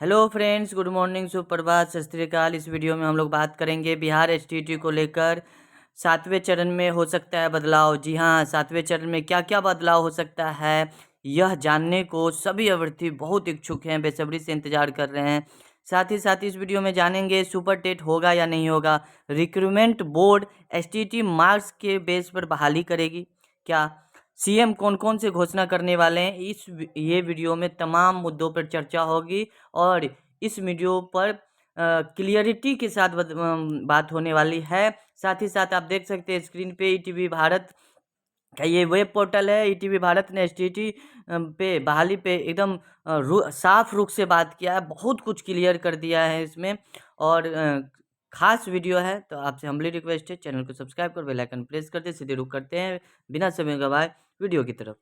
Hello friends, good morning, सुप्रभात, सत श्री अकाल। इस वीडियो में हम लोग बात करेंगे बिहार एसटीईटी को लेकर। सातवें चरण में हो सकता है बदलाव। जी हाँ, सातवें चरण में क्या क्या बदलाव हो सकता है, यह जानने को सभी अभ्यर्थी बहुत इच्छुक हैं, बेसब्री से इंतजार कर रहे हैं। साथ ही साथ इस वीडियो में जानेंगे सुपर टेट होगा या नहीं होगा। रिक्रूटमेंट बोर्ड एसटीईटी मार्क्स के बेस पर बहाली करेगी क्या। सीएम कौन कौन से घोषणा करने वाले हैं, ये वीडियो में तमाम मुद्दों पर चर्चा होगी। और इस वीडियो पर क्लियरिटी के साथ बात होने वाली है। साथ ही साथ आप देख सकते हैं स्क्रीन पे ईटीवी भारत का ये वेब पोर्टल है। ईटीवी भारत ने एसटीईटी पे बहाली पे एकदम साफ रुख से बात किया है, बहुत कुछ क्लियर कर दिया है इसमें। और खास वीडियो है, तो आपसे हम्बली रिक्वेस्ट है चैनल को सब्सक्राइब कर बेल आइकन प्रेस करते सीधे रुख करते हैं बिना समय गवाए वीडियो की तरफ।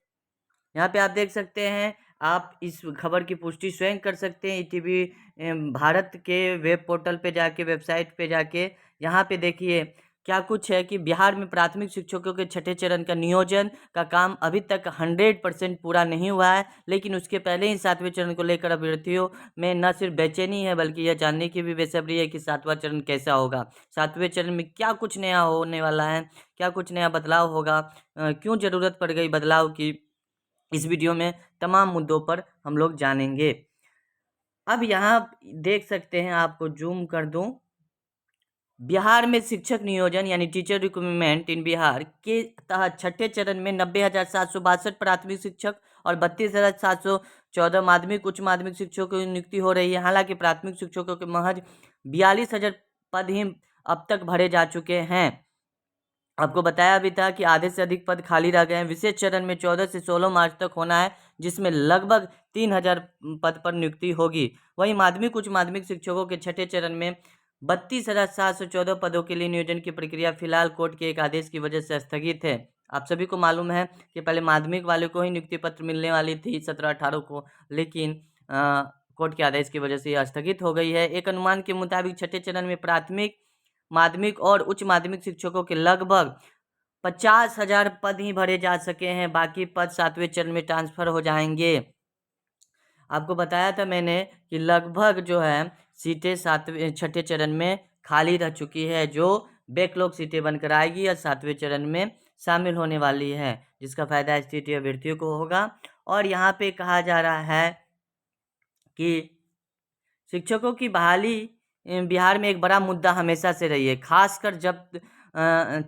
यहाँ पे आप देख सकते हैं, आप इस खबर की पुष्टि स्वयं कर सकते हैं ईटीवी भारत के वेब पोर्टल पे जाके, वेबसाइट पे जाके। यहाँ पे देखिए क्या कुछ है कि बिहार में प्राथमिक शिक्षकों के छठे चरण का नियोजन का काम अभी तक 100% पूरा नहीं हुआ है, लेकिन उसके पहले ही सातवें चरण को लेकर अभ्यर्थियों में न सिर्फ बेचैनी है बल्कि यह जानने की भी बेसब्री है कि सातवां चरण कैसा होगा, सातवें चरण में क्या कुछ नया होने वाला है, क्या कुछ नया बदलाव होगा, क्यों ज़रूरत पड़ गई बदलाव की। इस वीडियो में तमाम मुद्दों पर हम लोग जानेंगे। अब यहाँ देख सकते हैं, आपको जूम कर दूं। बिहार में शिक्षक नियोजन यानी टीचर रिक्रूटमेंट इन बिहार के तहत छठे चरण में 90,762 प्राथमिक शिक्षक और 32,714 माध्यमिक उच्च माध्यमिक शिक्षकों की नियुक्ति हो रही है। हालांकि प्राथमिक शिक्षकों के महज 42,000 पद ही अब तक भरे जा चुके हैं। आपको बताया भी था कि आधे से अधिक पद खाली रह गए हैं। विशेष चरण में 14 से 16 मार्च तक होना है, जिसमें लगभग 3,000 पद पर नियुक्ति होगी। वहीं माध्यमिक उच्च माध्यमिक शिक्षकों के छठे चरण में 32,714 पदों के लिए नियोजन की प्रक्रिया फिलहाल कोर्ट के एक आदेश की वजह से स्थगित है। आप सभी को मालूम है कि पहले माध्यमिक वाले को ही नियुक्ति पत्र मिलने वाली थी 17-18 को, लेकिन कोर्ट के आदेश की वजह से यह स्थगित हो गई है। एक अनुमान के मुताबिक छठे चरण में प्राथमिक, माध्यमिक और उच्च माध्यमिक शिक्षकों के लगभग 50,000 पद ही भरे जा सके हैं। बाकी पद सातवें चरण में ट्रांसफर हो जाएंगे। आपको बताया था मैंने कि लगभग जो है सीटें छठे चरण में खाली रह चुकी है, जो बैकलॉग सीटें बनकर आएगी या सातवें चरण में शामिल होने वाली है, जिसका फायदा एसटीईटी अभ्यर्थियों को होगा। और यहाँ पे कहा जा रहा है कि शिक्षकों की बहाली बिहार में एक बड़ा मुद्दा हमेशा से रही है, खासकर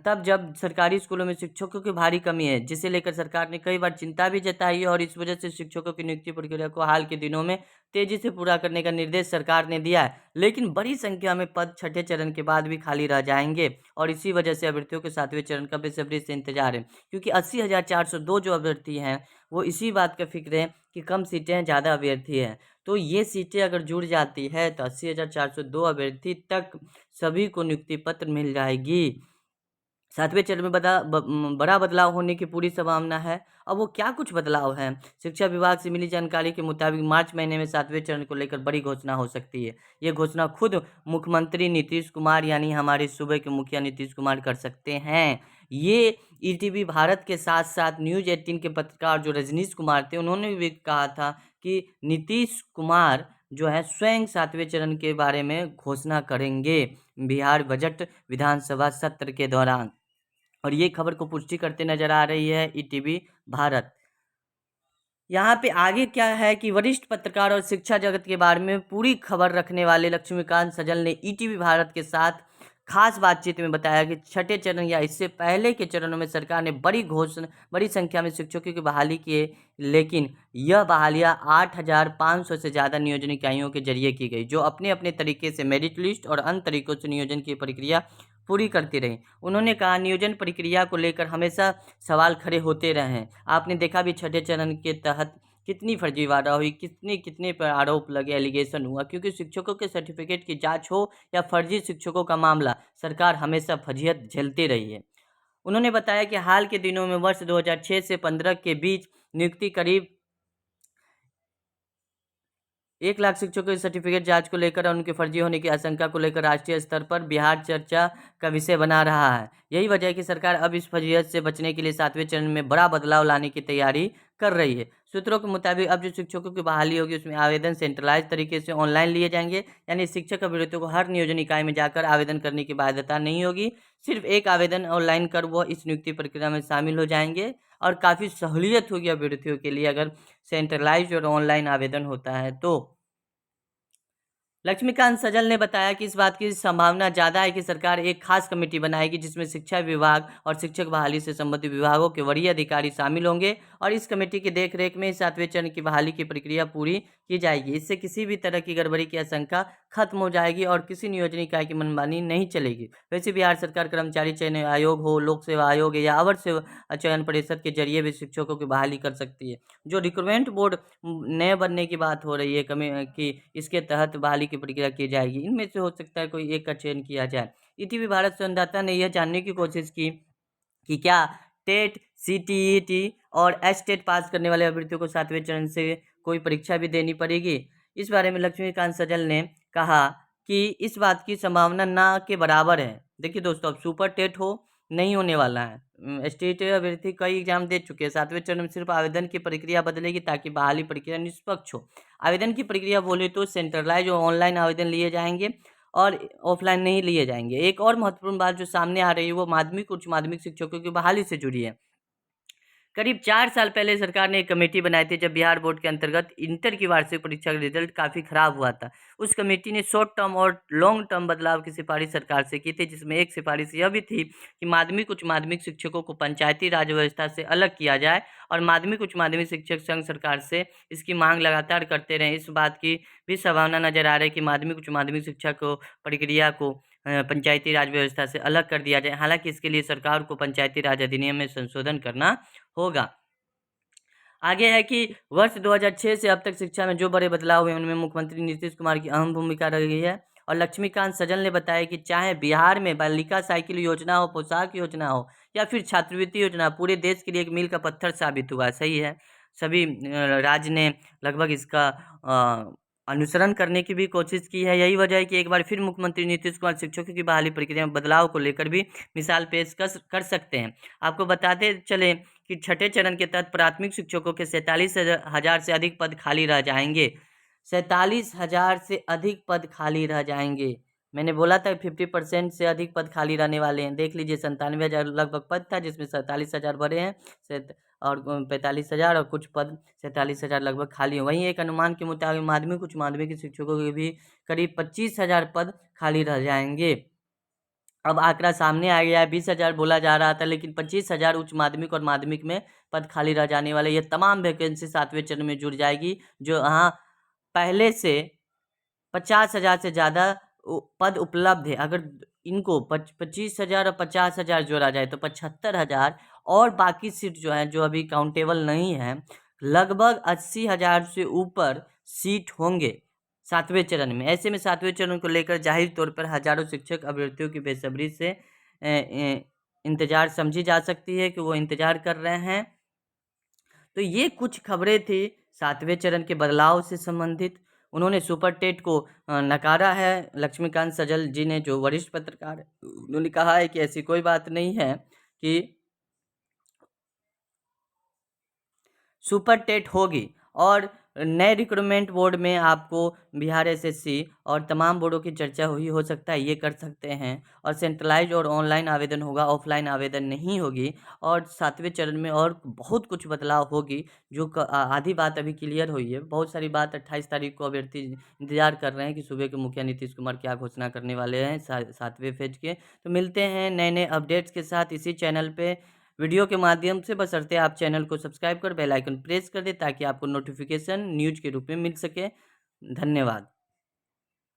तब जब सरकारी स्कूलों में शिक्षकों की भारी कमी है, जिसे लेकर सरकार ने कई बार चिंता भी जताई है। और इस वजह से शिक्षकों की नियुक्ति प्रक्रिया को हाल के दिनों में तेजी से पूरा करने का निर्देश सरकार ने दिया है। लेकिन बड़ी संख्या में पद छठे चरण के बाद भी खाली रह जाएंगे, और इसी वजह से अभ्यर्थियों के सातवें चरण का बेसब्री से इंतजार है। क्योंकि 80,402 जो अभ्यर्थी हैं, वो इसी बात का फिक्र है कि कम सीटें हैं, ज़्यादा अभ्यर्थी हैं। तो ये सीटें अगर जुड़ जाती है तो 80,402 अभ्यर्थी तक सभी को नियुक्ति पत्र मिल जाएगी। सातवें चरण में बड़ा बदलाव होने की पूरी संभावना है। अब वो क्या कुछ बदलाव है, शिक्षा विभाग से मिली जानकारी के मुताबिक मार्च महीने में सातवें चरण को लेकर बड़ी घोषणा हो सकती है। ये घोषणा खुद मुख्यमंत्री नीतीश कुमार यानी हमारे सूबे के मुखिया नीतीश कुमार कर सकते हैं। ये ईटीवी भारत के साथ साथ न्यूज़ 18 के पत्रकार जो रजनीश कुमार थे, उन्होंने भी कहा था कि नीतीश कुमार जो है स्वयं सातवें चरण के बारे में घोषणा करेंगे बिहार बजट विधानसभा सत्र के दौरान। और ये खबर को पुष्टि करते नजर आ रही है ईटीवी भारत। यहाँ पे आगे क्या है कि वरिष्ठ पत्रकार और शिक्षा जगत के बारे में पूरी खबर रखने वाले लक्ष्मीकांत सजल ने ईटीवी भारत के साथ खास बातचीत में बताया कि छठे चरण या इससे पहले के चरणों में सरकार ने बड़ी संख्या में शिक्षकों की बहाली की है, लेकिन यह बहालियां 8,500 से ज़्यादा नियोजन इकाइयों के जरिए की गई, जो अपने अपने तरीके से मेरिट लिस्ट और अन्य तरीकों से नियोजन की प्रक्रिया पूरी करती रही। उन्होंने कहा नियोजन प्रक्रिया को लेकर हमेशा सवाल खड़े होते रहे हैं। आपने देखा भी छठे चरण के तहत कितनी फर्जीवाड़ा हुई, कितने कितने पर आरोप लगे, एलिगेशन हुआ। क्योंकि शिक्षकों के सर्टिफिकेट की जांच हो या फर्जी शिक्षकों का मामला, सरकार हमेशा फजीहत झेलती रही है। उन्होंने बताया कि हाल के दिनों में वर्ष 2006 से 15 के बीच नियुक्ति करीब 1 लाख शिक्षकों के सर्टिफिकेट जांच को लेकर और उनके फर्जी होने की आशंका को लेकर राष्ट्रीय स्तर पर बिहार चर्चा का विषय बना रहा है। यही वजह है कि सरकार अब इस फजीहत से बचने के लिए 7वें चरण में बड़ा बदलाव लाने की तैयारी कर रही है। सूत्रों के मुताबिक अब जो शिक्षकों की बहाली होगी उसमें आवेदन सेंट्रलाइज तरीके से ऑनलाइन लिए जाएंगे, यानी शिक्षक अभ्यर्थियों को हर नियोजन इकाई में जाकर आवेदन करने की बाध्यता नहीं होगी। सिर्फ एक आवेदन ऑनलाइन कर वह इस नियुक्ति प्रक्रिया में शामिल हो जाएंगे और काफ़ी सहूलियत होगी अभ्यर्थियों के लिए अगर सेंट्रलाइज और ऑनलाइन आवेदन होता है तो। लक्ष्मीकांत सजल ने बताया कि इस बात की संभावना ज़्यादा है कि सरकार एक खास कमेटी बनाएगी जिसमें शिक्षा विभाग और शिक्षक बहाली से संबंधित विभागों के वरीय अधिकारी शामिल होंगे और इस कमेटी की देखरेख में 7वें चरण की बहाली की प्रक्रिया पूरी की जाएगी। इससे किसी भी तरह की गड़बड़ी की आशंका खत्म हो जाएगी और किसी नियोजन इकाई की मनमानी नहीं चलेगी। वैसे बिहार सरकार कर्मचारी चयन आयोग हो, लोक सेवा आयोग या अवर सेवा चयन परिषद के जरिए भी शिक्षकों की बहाली कर सकती है। जो रिक्रूटमेंट बोर्ड नए बनने की बात हो रही है कि इसके तहत बहाली की प्रक्रिया की जाएगी, इनमें से हो सकता है कोई एक का चयन किया जाए। ईटीवी भारत संवाददाता ने यह जानने की कोशिश की कि क्या टेट, सीटीईटी और एचटेट पास करने वाले अभ्यर्थियों को 7वें चरण से कोई परीक्षा भी देनी पड़ेगी। इस बारे में लक्ष्मीकांत सजल ने कहा कि इस बात की संभावना ना के बराबर है। देखिए दोस्तों, अब सुपर टेट हो नहीं होने वाला है। स्टेट अभ्यर्थी कई एग्जाम दे चुके हैं। 7वें चरण में सिर्फ आवेदन की प्रक्रिया बदलेगी ताकि बहाली प्रक्रिया निष्पक्ष हो। आवेदन की प्रक्रिया बोले तो सेंट्रलाइज और ऑनलाइन आवेदन लिए जाएंगे और ऑफलाइन नहीं लिए जाएंगे। एक और महत्वपूर्ण बात जो सामने आ रही है वो माध्यमिक उच्च माध्यमिक शिक्षकों की बहाली से जुड़ी है। करीब 4 साल पहले सरकार ने एक कमेटी बनाई थी जब बिहार बोर्ड के अंतर्गत इंटर की वार्षिक परीक्षा का रिजल्ट काफ़ी खराब हुआ था। उस कमेटी ने शॉर्ट टर्म और लॉन्ग टर्म बदलाव की सिफारिश सरकार से की थी, जिसमें एक सिफारिश यह भी थी कि माध्यमिक उच्च माध्यमिक शिक्षकों को पंचायती राज व्यवस्था से अलग किया जाए और माध्यमिक उच्च माध्यमिक शिक्षक संघ सरकार से इसकी मांग लगातार करते रहे। इस बात की भी संभावना नजर आ रही है कि माध्यमिक उच्च माध्यमिक शिक्षा को प्रक्रिया को पंचायती राज व्यवस्था से अलग कर दिया जाए। हालांकि इसके लिए सरकार को पंचायती राज अधिनियम में संशोधन करना होगा। आगे है कि वर्ष 2006 से अब तक शिक्षा में जो बड़े बदलाव हुए उनमें मुख्यमंत्री नीतीश कुमार की अहम भूमिका रही है। और लक्ष्मीकांत सजल ने बताया कि चाहे बिहार में बालिका साइकिल योजना हो, पोशाक योजना हो या फिर छात्रवृत्ति योजना, पूरे देश के लिए एक मील का पत्थर साबित हुआ। सही है, सभी राज्य ने लगभग इसका अनुसरण करने की भी कोशिश की है। यही वजह है कि एक बार फिर मुख्यमंत्री नीतीश कुमार शिक्षकों की बहाली प्रक्रिया में बदलाव को लेकर भी मिसाल पेश कर सकते हैं। आपको बताते चले कि छठे चरण के तहत प्राथमिक शिक्षकों के 47,000 से अधिक पद खाली रह जाएंगे। 47,000 से अधिक पद खाली रह जाएंगे। मैंने बोला था 50% से अधिक पद खाली रहने वाले हैं। देख लीजिए, 97,000 लगभग पद था जिसमें 47,000 भरे हैं और 45,000 और कुछ पद 47,000 लगभग खाली हैं। वहीं एक अनुमान के मुताबिक माध्यमिक उच्च माध्यमिक शिक्षकों के भी करीब 25,000 पद खाली रह जाएंगे। अब आंकड़ा सामने आ गया है। 20,000 बोला जा रहा था, लेकिन 25,000 उच्च माध्यमिक और माध्यमिक में पद खाली रह जाने वाले। ये तमाम वैकेंसी 7वें चरण में जुड़ जाएगी, जो यहाँ पहले से 50,000 से ज़्यादा पद उपलब्ध है। अगर इनको 25,000 और 50,000 जोड़ा जाए तो 75,000 और बाकी सीट जो है जो अभी काउंटेबल नहीं है, लगभग 80,000 से ऊपर सीट होंगे 7वें चरण में। ऐसे में 7वें चरण को लेकर जाहिर तौर पर हजारों शिक्षक अभ्यर्थियों की बेसब्री से इंतजार समझी जा सकती है कि वो इंतजार कर रहे हैं। तो ये कुछ खबरें थी 7वें चरण के बदलाव से संबंधित। उन्होंने सुपर टेट को नकारा है। लक्ष्मीकांत सजल जी ने, जो वरिष्ठ पत्रकार है, उन्होंने कहा है कि ऐसी कोई बात नहीं है कि सुपर टेट होगी और नए रिक्रूटमेंट बोर्ड में आपको बिहार एसएससी और तमाम बोर्डों की चर्चा हुई, हो सकता है ये कर सकते हैं। और सेंट्रलाइज और ऑनलाइन आवेदन होगा, ऑफलाइन आवेदन नहीं होगी। और 7वें चरण में और बहुत कुछ बदलाव होगी, जो आधी बात अभी क्लियर हुई है। बहुत सारी बात 28 तारीख को अभ्यर्थी इंतजार कर रहे हैं कि सुबह के मुखिया नीतीश कुमार क्या घोषणा करने वाले हैं 7वें फेज के। तो मिलते हैं नए नए अपडेट्स के साथ इसी चैनल पे वीडियो के माध्यम से। बशर्ते आप चैनल को सब्सक्राइब कर बेल आइकन प्रेस कर दें ताकि आपको नोटिफिकेशन न्यूज के रूप में मिल सके। धन्यवाद।